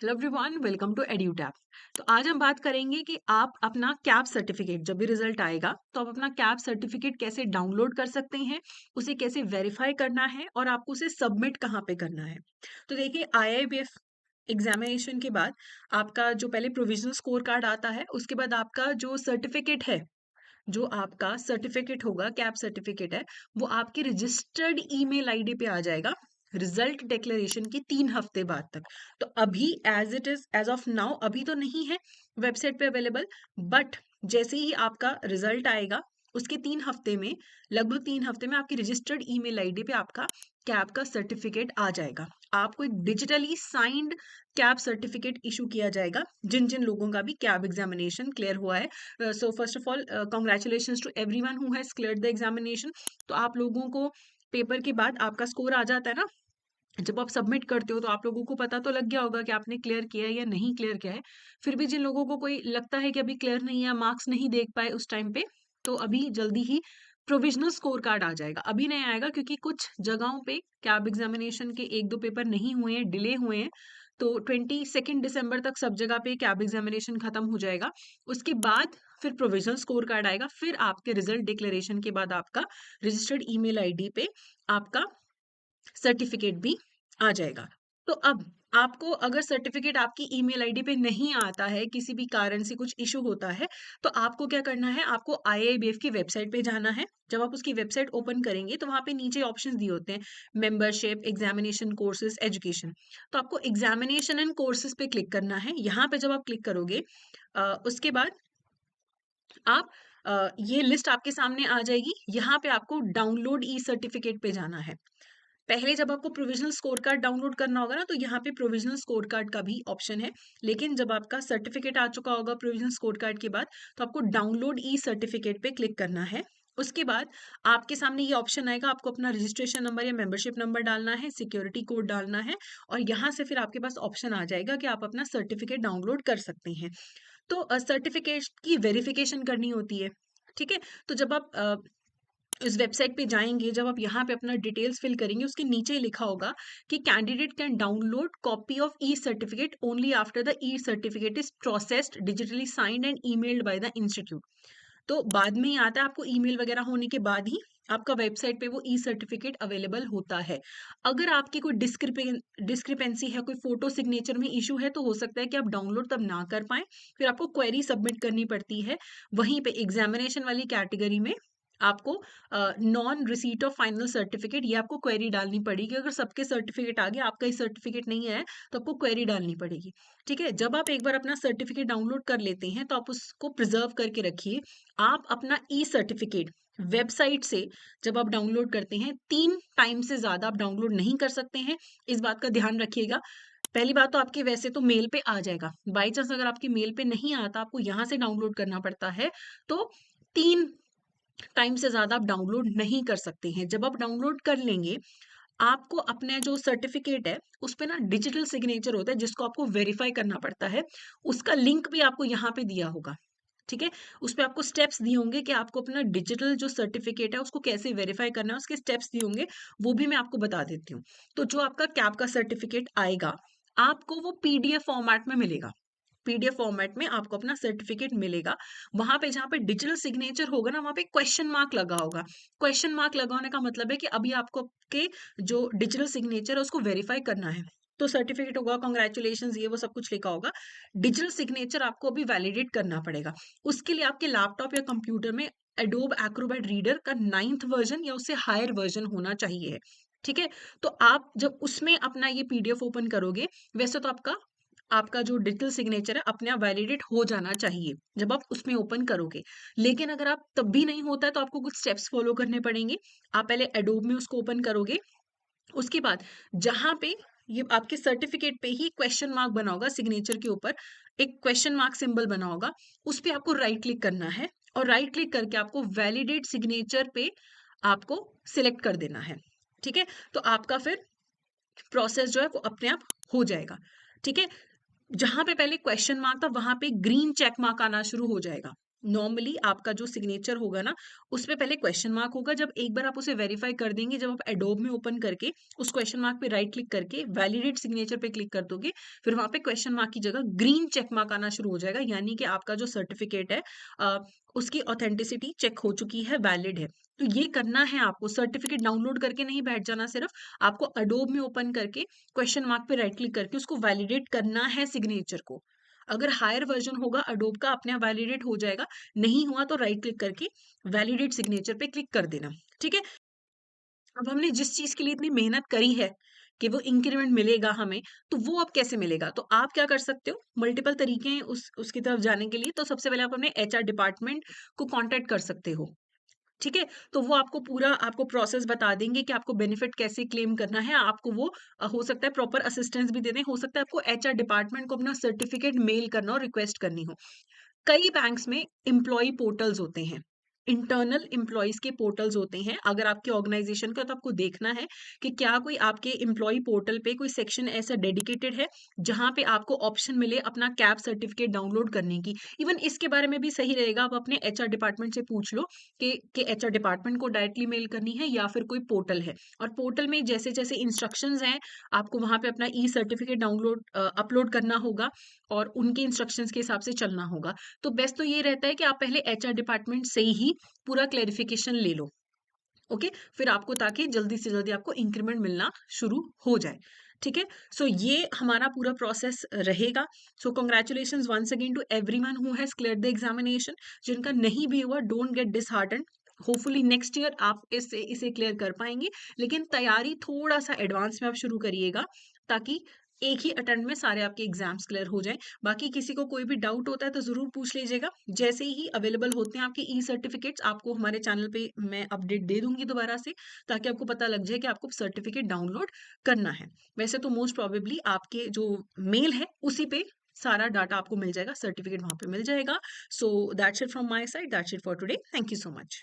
Hello everyone, welcome to Edutap. तो आज हम बात करेंगे कि आप अपना कैप सर्टिफिकेट जब भी रिजल्ट आएगा तो आप अपना कैप सर्टिफिकेट कैसे डाउनलोड कर सकते हैं, उसे कैसे वेरीफाई करना है और आपको उसे सबमिट कहाँ पे करना है। तो देखिए, आईआईबीएफ एग्जामिनेशन के बाद आपका जो पहले प्रोविजनल स्कोर कार्ड आता है, उसके बाद आपका जो सर्टिफिकेट है, जो आपका सर्टिफिकेट होगा, कैप सर्टिफिकेट है, वो आपके रजिस्टर्ड ईमेल आईडी पे आ जाएगा रिजल्ट डिक्लेरेशन की 3 हफ्ते बाद तक। तो अभी as it is, as of now अभी तो नहीं है वेबसाइट पे अवेलेबल, बट जैसे ही आपका रिजल्ट आएगा उसके 3 हफ्ते में, लगभग 3 हफ्ते में आपकी रजिस्टर्ड ईमेल आईडी पे आपका कैप का सर्टिफिकेट आ जाएगा। आपको एक digitally signed cap certificate issue किया जाएगा जिन जिन लोगों का भी कैप एग्जामिनेशन क्लियर हुआ है। So first of all, congratulations to everyone who has cleared the examination. तो आप लोगों को पेपर के बाद आपका स्कोर आ जाता है ना, जब आप सबमिट करते हो तो आप लोगों को पता तो लग गया होगा कि आपने क्लियर किया है या नहीं क्लियर किया है। फिर भी जिन लोगों को कोई लगता है कि अभी क्लियर नहीं है, मार्क्स नहीं देख पाए उस टाइम पे, तो अभी जल्दी ही प्रोविजनल स्कोर कार्ड आ जाएगा। अभी नहीं आएगा क्योंकि कुछ जगहों पे कैब एग्जामिनेशन के 1-2 पेपर नहीं हुए हैं, डिले हुए हैं। तो 22 दिसंबर तक सब जगह पे कैब एग्जामिनेशन खत्म हो जाएगा। उसके बाद फिर प्रोविजनल स्कोर कार्ड आएगा, फिर आपके रिजल्ट डिक्लेरेशन के बाद आपका रजिस्टर्ड ईमेल आईडी पे आपका सर्टिफिकेट भी आ जाएगा। तो अब आपको अगर सर्टिफिकेट आपकी ईमेल आईडी पे नहीं आता है, किसी भी कारण से कुछ इशू होता है, तो आपको क्या करना है, आपको आईआईबीएफ की वेबसाइट पे जाना है। जब आप उसकी वेबसाइट ओपन करेंगे तो वहाँ पे नीचे ऑप्शंस दिए होते हैं, मेंबरशिप, एग्जामिनेशन, कोर्सेज, एजुकेशन। तो आपको एग्जामिनेशन एंड कोर्सेज पे क्लिक करना है। यहाँ पे जब आप क्लिक करोगे उसके बाद आप ये लिस्ट आपके सामने आ जाएगी। यहाँ पे आपको डाउनलोड ई सर्टिफिकेट पे जाना है। पहले जब आपको प्रोविजनल स्कोर कार्ड डाउनलोड करना होगा ना, तो यहाँ पे प्रोविजनल स्कोर कार्ड का भी ऑप्शन है। लेकिन जब आपका सर्टिफिकेट आ चुका होगा प्रोविजनल स्कोर कार्ड के बाद, तो आपको डाउनलोड ई सर्टिफिकेट पे क्लिक करना है। उसके बाद आपके सामने ये ऑप्शन आएगा, आपको अपना रजिस्ट्रेशन नंबर या मेंबरशिप नंबर डालना है, सिक्योरिटी कोड डालना है, और यहाँ से फिर आपके पास ऑप्शन आ जाएगा कि आप अपना सर्टिफिकेट डाउनलोड कर सकते हैं। तो सर्टिफिकेट की वेरिफिकेशन करनी होती है। ठीक है, तो जब आप इस वेबसाइट पे जाएंगे, जब आप यहाँ पे अपना डिटेल्स फिल करेंगे, उसके नीचे ही लिखा होगा कि candidate can download copy of E certificate only after the E certificate is processed, digitally signed and emailed by the institute. तो बाद में ही आता है, आपको ईमेल वगैरह होने के बाद ही आपका वेबसाइट पे वो ई सर्टिफिकेट अवेलेबल होता है। अगर आपकी कोई डिस्क्रिपेंसी है, कोई फोटो सिग्नेचर में इशू है, तो हो सकता है कि आप डाउनलोड तब ना कर पाए, फिर आपको क्वेरी सबमिट करनी पड़ती है। वहीं पे एग्जामिनेशन वाली कैटेगरी में आपको non receipt of final certificate, ये आपको क्वेरी डालनी पड़ेगी। अगर सबके सर्टिफिकेट आ गए, आपका ही सर्टिफिकेट नहीं है, तो आपको क्वेरी डालनी पड़ेगी। ठीक है, जब आप एक बार अपना सर्टिफिकेट डाउनलोड कर लेते हैं तो आप उसको प्रिजर्व करके रखिए। आप अपना ई सर्टिफिकेट वेबसाइट से जब आप डाउनलोड करते हैं, 3 टाइम से ज्यादा आप डाउनलोड नहीं कर सकते हैं। इस बात का ध्यान रखिएगा। पहली बात तो आपके वैसे तो मेल पे आ जाएगा, बाई चांस अगर आपके मेल पे नहीं आता, आपको यहाँ से डाउनलोड करना पड़ता है, तो 3 टाइम से ज्यादा आप डाउनलोड नहीं कर सकते हैं। जब आप डाउनलोड कर लेंगे, आपको अपने जो सर्टिफिकेट है उस पे ना डिजिटल सिग्नेचर होता है जिसको आपको वेरीफाई करना पड़ता है। उसका लिंक भी आपको यहाँ पे दिया होगा। ठीक है, उस पे आपको स्टेप्स दिए होंगे कि आपको अपना डिजिटल जो सर्टिफिकेट है उसको कैसे वेरीफाई करना है, उसके स्टेप्स दिए होंगे, वो भी मैं आपको बता देती हूँ। तो जो आपका कैप का सर्टिफिकेट आएगा, आपको वो पीडीएफ फॉर्मेट में मिलेगा। पीडीएफ फॉर्मेट में आपको अपना सर्टिफिकेट मिलेगा। वहां पे जहाँ पे डिजिटल सिग्नेचर होगा ना, वहां पे क्वेश्चन मार्क लगा होगा। क्वेश्चन मार्क लगाने का मतलब है कि अभी आपको आपके जो डिजिटल सिग्नेचर है उसको वेरीफाई करना है। तो सर्टिफिकेट होगा, कॉन्ग्रेचुलेशन, ये वो सब कुछ लिखा होगा। डिजिटल सिग्नेचर आपको अभी वैलिडेट करना पड़ेगा। उसके लिए आपके लैपटॉप या कंप्यूटर में एडोब एक्रोबैट रीडर का 9th वर्जन या उससे हायर वर्जन होना चाहिए। ठीक है, तो आप जब उसमें अपना ये पीडीएफ ओपन करोगे, वैसे तो आपका आपका जो डिजिटल सिग्नेचर है अपने आप वैलिडेट हो जाना चाहिए जब आप उसमें ओपन करोगे। लेकिन अगर आप तब भी नहीं होता है तो आपको कुछ स्टेप्स फॉलो करने पड़ेंगे। आप पहले एडोब में उसको ओपन करोगे। उसके बाद जहां पे ये आपके सर्टिफिकेट पे ही क्वेश्चन मार्क बना होगा, सिग्नेचर के ऊपर एक क्वेश्चन मार्क सिंबल बना होगा, उस पे आपको राइट क्लिक करना है, और राइट क्लिक करके आपको वैलिडेट सिग्नेचर पे आपको सिलेक्ट कर देना है। ठीक है, तो आपका फिर प्रोसेस जो है वो अपने आप हो जाएगा। ठीक है, जहां पे पहले क्वेश्चन मार्क था वहां पे ग्रीन चेक मार्क आना शुरू हो जाएगा। नॉर्मली आपका जो सिग्नेचर होगा ना, उसपे पहले क्वेश्चन मार्क होगा। जब एक बार आप उसे वेरीफाई कर देंगे, जब आप एडोब में ओपन करके उस क्वेश्चन मार्क पे राइट क्लिक करके वैलिडेट सिग्नेचर पे क्लिक कर दोगे, फिर वहां पे क्वेश्चन मार्क की जगह ग्रीन चेक मार्क आना शुरू हो जाएगा, यानी कि आपका जो सर्टिफिकेट है उसकी ऑथेंटिसिटी चेक हो चुकी है, वैलिड है। तो ये करना है आपको, सर्टिफिकेट डाउनलोड करके नहीं बैठ जाना सिर्फ, आपको अडोब में ओपन करके क्वेश्चन मार्क पे राइट क्लिक करके उसको वैलिडेट करना है सिग्नेचर को। अगर हायर वर्जन होगा अडोब का, अपने आप वैलिडेट हो जाएगा। नहीं हुआ तो राइट क्लिक करके वैलिडेट सिग्नेचर पे क्लिक कर देना। ठीक है। अब हमने जिस चीज के लिए इतनी मेहनत करी है कि वो इंक्रीमेंट मिलेगा हमें, तो वो अब कैसे मिलेगा? तो आप क्या कर सकते हो, मल्टीपल तरीके हैं उसकी तरफ जाने के लिए। तो सबसे पहले आप अपने एचआर डिपार्टमेंट को कांटेक्ट कर सकते हो। ठीक है। तो वो आपको पूरा आपको प्रोसेस बता देंगे कि आपको बेनिफिट कैसे क्लेम करना है। आपको वो हो सकता है प्रॉपर असिस्टेंस भी दे दें, हो सकता है आपको एचआर डिपार्टमेंट को अपना सर्टिफिकेट मेल करना और रिक्वेस्ट करनी हो। कई बैंक्स में एम्प्लॉय पोर्टल्स होते हैं, इंटरनल एम्प्लॉयज के पोर्टल्स होते हैं। अगर आपके ऑर्गेनाइजेशन का, तो आपको देखना है कि क्या कोई आपके एम्प्लॉय पोर्टल पे कोई सेक्शन ऐसा डेडिकेटेड है जहां पे आपको ऑप्शन मिले अपना कैप सर्टिफिकेट डाउनलोड करने की। इवन इसके बारे में भी सही रहेगा, आप अपने एचआर डिपार्टमेंट से पूछ लो कि एचआर डिपार्टमेंट को डायरेक्टली मेल करनी है या फिर कोई पोर्टल है। और पोर्टल में जैसे जैसे इंस्ट्रक्शंस हैं, आपको वहां पे अपना ई सर्टिफिकेट डाउनलोड अपलोड करना होगा और उनके इंस्ट्रक्शंस के हिसाब से चलना होगा। तो बेस्ट तो ये रहता है कि आप पहले एचआर डिपार्टमेंट से ही पूरा क्लेरिफिकेशन ले लो। ओके। फिर आपको, ताकि जल्दी से जल्दी आपको इंक्रीमेंट मिलना शुरू हो जाए। ठीक है। सो ये हमारा पूरा प्रोसेस रहेगा। So congratulation once again to everyone who has clear the examination. जिनका नहीं भी हुआ, don't get disheartened. Hopefully next year आप इसे क्लियर कर पाएंगे, लेकिन तैयारी थोड़ा सा एडवांस में आप शुरू करिएगा, ताकि एक ही अटेम्प्ट में सारे आपके एग्जाम्स क्लियर हो जाएं। बाकी किसी को कोई भी डाउट होता है तो जरूर पूछ लीजिएगा। जैसे ही अवेलेबल होते हैं आपके ई सर्टिफिकेट्स, आपको हमारे चैनल पे मैं अपडेट दे दूंगी दोबारा से, ताकि आपको पता लग जाए कि आपको सर्टिफिकेट डाउनलोड करना है। वैसे तो मोस्ट प्रोबेबली आपके जो मेल है उसी पे सारा डाटा आपको मिल जाएगा, सर्टिफिकेट वहां पे मिल जाएगा। So that's it from my side, that's it for today. Thank you so much.